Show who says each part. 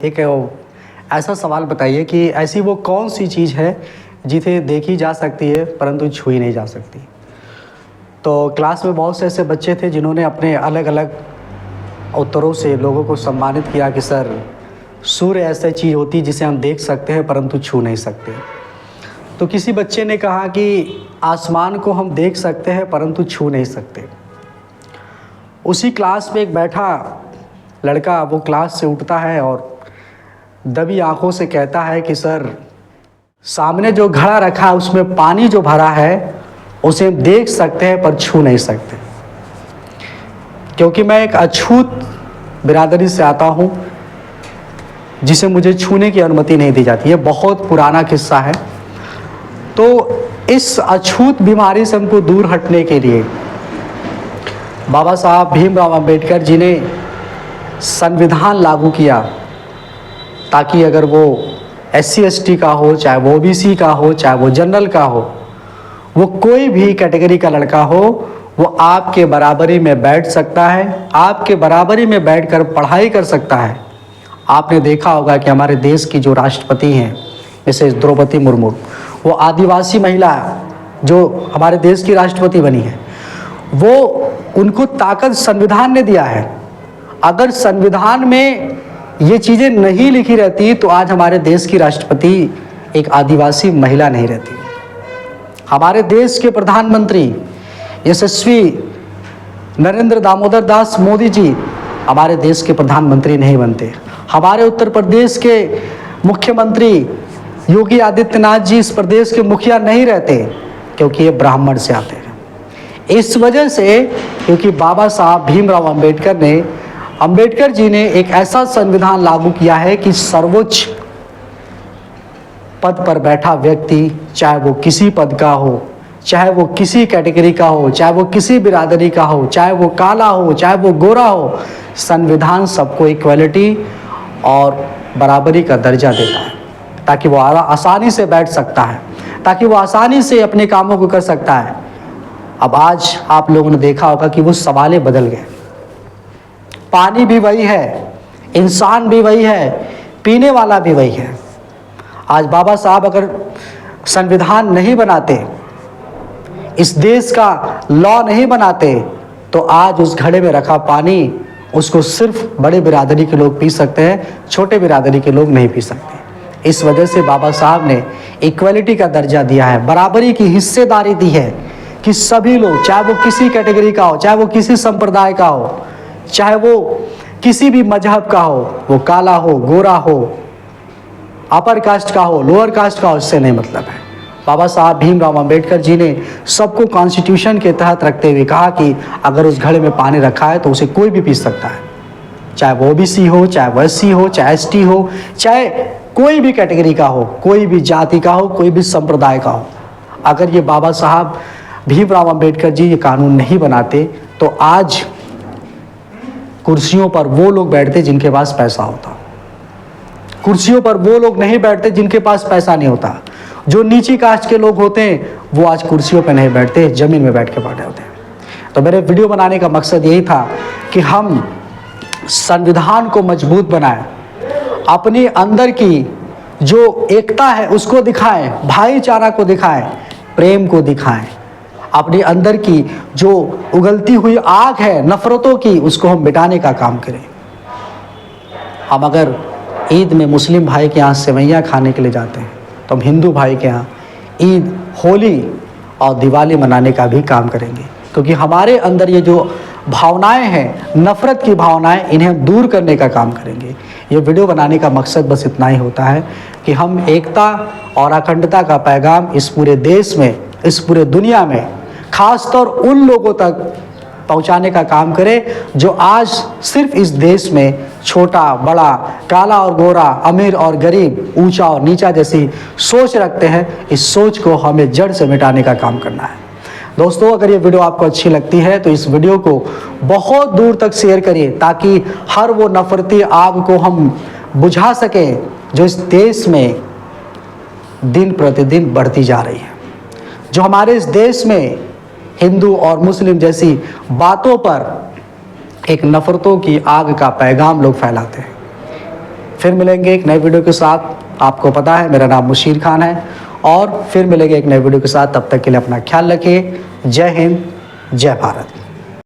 Speaker 1: एक ऐसा सवाल बताइए कि ऐसी वो कौन सी चीज़ है जिसे देखी जा सकती है परंतु छुई नहीं जा सकती। तो क्लास में बहुत से ऐसे बच्चे थे जिन्होंने अपने अलग अलग उत्तरों से लोगों को सम्मानित किया कि सर सूर्य ऐसी चीज़ होती है जिसे हम देख सकते हैं परंतु छू नहीं सकते। तो किसी बच्चे ने कहा कि आसमान को हम देख सकते हैं परंतु छू नहीं सकते। उसी क्लास में एक बैठा लड़का वो क्लास से उठता है और दबी आंखों से कहता है कि सर सामने जो घड़ा रखा है उसमें पानी जो भरा है उसे हम देख सकते हैं पर छू नहीं सकते, क्योंकि मैं एक अछूत बिरादरी से आता हूँ जिसे मुझे छूने की अनुमति नहीं दी जाती। ये बहुत पुराना किस्सा है। तो इस अछूत बीमारी से हमको दूर हटने के लिए बाबा साहब भीमराव अंबेडकर जी ने संविधान लागू किया ताकि अगर वो SC ST का हो, चाहे वो OBC का हो, चाहे वो जनरल का हो, वो कोई भी कैटेगरी का लड़का हो, वो आपके बराबरी में बैठ सकता है, आपके बराबरी में बैठकर पढ़ाई कर सकता है। आपने देखा होगा कि हमारे देश की जो राष्ट्रपति हैं जैसे द्रौपदी मुर्मू, वो आदिवासी महिला जो हमारे देश की राष्ट्रपति बनी है, वो उनको ताकत संविधान ने दिया है। अगर संविधान में ये चीज़ें नहीं लिखी रहती तो आज हमारे देश की राष्ट्रपति एक आदिवासी महिला नहीं रहती। हमारे देश के प्रधानमंत्री यशस्वी नरेंद्र दामोदर दास मोदी जी हमारे देश के प्रधानमंत्री नहीं बनते। हमारे उत्तर प्रदेश के मुख्यमंत्री योगी आदित्यनाथ जी इस प्रदेश के मुखिया नहीं रहते क्योंकि ये ब्राह्मण से आते हैं। इस वजह से क्योंकि बाबा साहब भीमराव अंबेडकर जी ने एक ऐसा संविधान लागू किया है कि सर्वोच्च पद पर बैठा व्यक्ति, चाहे वो किसी पद का हो, चाहे वो किसी कैटेगरी का हो, चाहे वो किसी बिरादरी का हो, चाहे वो काला हो, चाहे वो गोरा हो, संविधान सबको इक्वलिटी और बराबरी का दर्जा देता है ताकि वो आसानी से बैठ सकता है, ताकि वो आसानी से अपने कामों को कर सकता है। अब आज आप लोगों ने देखा होगा कि वो सवालें बदल गए। पानी भी वही है, इंसान भी वही है, पीने वाला भी वही है। आज बाबा साहब अगर संविधान नहीं बनाते, इस देश का लॉ नहीं बनाते, तो आज उस घड़े में रखा पानी उसको सिर्फ बड़े बिरादरी के लोग पी सकते हैं, छोटे बिरादरी के लोग नहीं पी सकते। इस वजह से बाबा साहब ने इक्वलिटी का दर्जा दिया है, बराबरी की हिस्सेदारी दी है कि सभी लोग, चाहे वो किसी कैटेगरी का हो, चाहे वो किसी संप्रदाय का हो, चाहे वो किसी भी मजहब का हो, वो काला हो, गोरा हो, अपर कास्ट का हो, लोअर कास्ट का हो, इससे नहीं मतलब है। बाबा साहब भीमराव अंबेडकर जी ने सबको कॉन्स्टिट्यूशन के तहत रखते हुए कहा कि अगर उस घड़े में पानी रखा है तो उसे कोई भी पी सकता है, चाहे वो OBC हो, चाहे वो SC हो, चाहे ST हो, चाहे कोई भी कैटेगरी का हो, कोई भी जाति का हो, कोई भी संप्रदाय का हो। अगर ये बाबा साहब भीमराव अंबेडकर जी ये कानून नहीं बनाते तो आज कुर्सियों पर वो लोग बैठते जिनके पास पैसा होता, कुर्सियों पर वो लोग नहीं बैठते जिनके पास पैसा नहीं होता। जो नीची कास्ट के लोग होते हैं वो आज कुर्सियों पर नहीं बैठते, ज़मीन में बैठ के बैठे होते हैं। तो मेरे वीडियो बनाने का मकसद यही था कि हम संविधान को मजबूत बनाएं, अपने अंदर की जो एकता है उसको दिखाएं, भाईचारा को दिखाएं, प्रेम को दिखाएं, अपने अंदर की जो उगलती हुई आग है नफरतों की उसको हम मिटाने का काम करें। हम अगर ईद में मुस्लिम भाई के यहाँ सेवैयाँ खाने के लिए जाते हैं तो हम हिंदू भाई के यहाँ ईद, होली और दिवाली मनाने का भी काम करेंगे, क्योंकि हमारे अंदर ये जो भावनाएं हैं, नफ़रत की भावनाएं, इन्हें हम दूर करने का काम करेंगे। ये वीडियो बनाने का मकसद बस इतना ही होता है कि हम एकता और अखंडता का पैगाम इस पूरे देश में, इस पूरे दुनिया में खासतौर उन लोगों तक पहुंचाने का काम करें जो आज सिर्फ इस देश में छोटा बड़ा, काला और गोरा, अमीर और गरीब, ऊंचा और नीचा जैसी सोच रखते हैं। इस सोच को हमें जड़ से मिटाने का काम करना है। दोस्तों, अगर ये वीडियो आपको अच्छी लगती है तो इस वीडियो को बहुत दूर तक शेयर करिए ताकि हर वो नफरती आग को हम बुझा सकें जो इस देश में दिन प्रतिदिन बढ़ती जा रही है, जो हमारे इस देश में हिंदू और मुस्लिम जैसी बातों पर एक नफ़रतों की आग का पैगाम लोग फैलाते हैं। फिर मिलेंगे एक नए वीडियो के साथ। आपको पता है मेरा नाम मुशीर खान है, और फिर मिलेंगे एक नए वीडियो के साथ। तब तक के लिए अपना ख्याल रखिए। जय हिंद, जय भारत।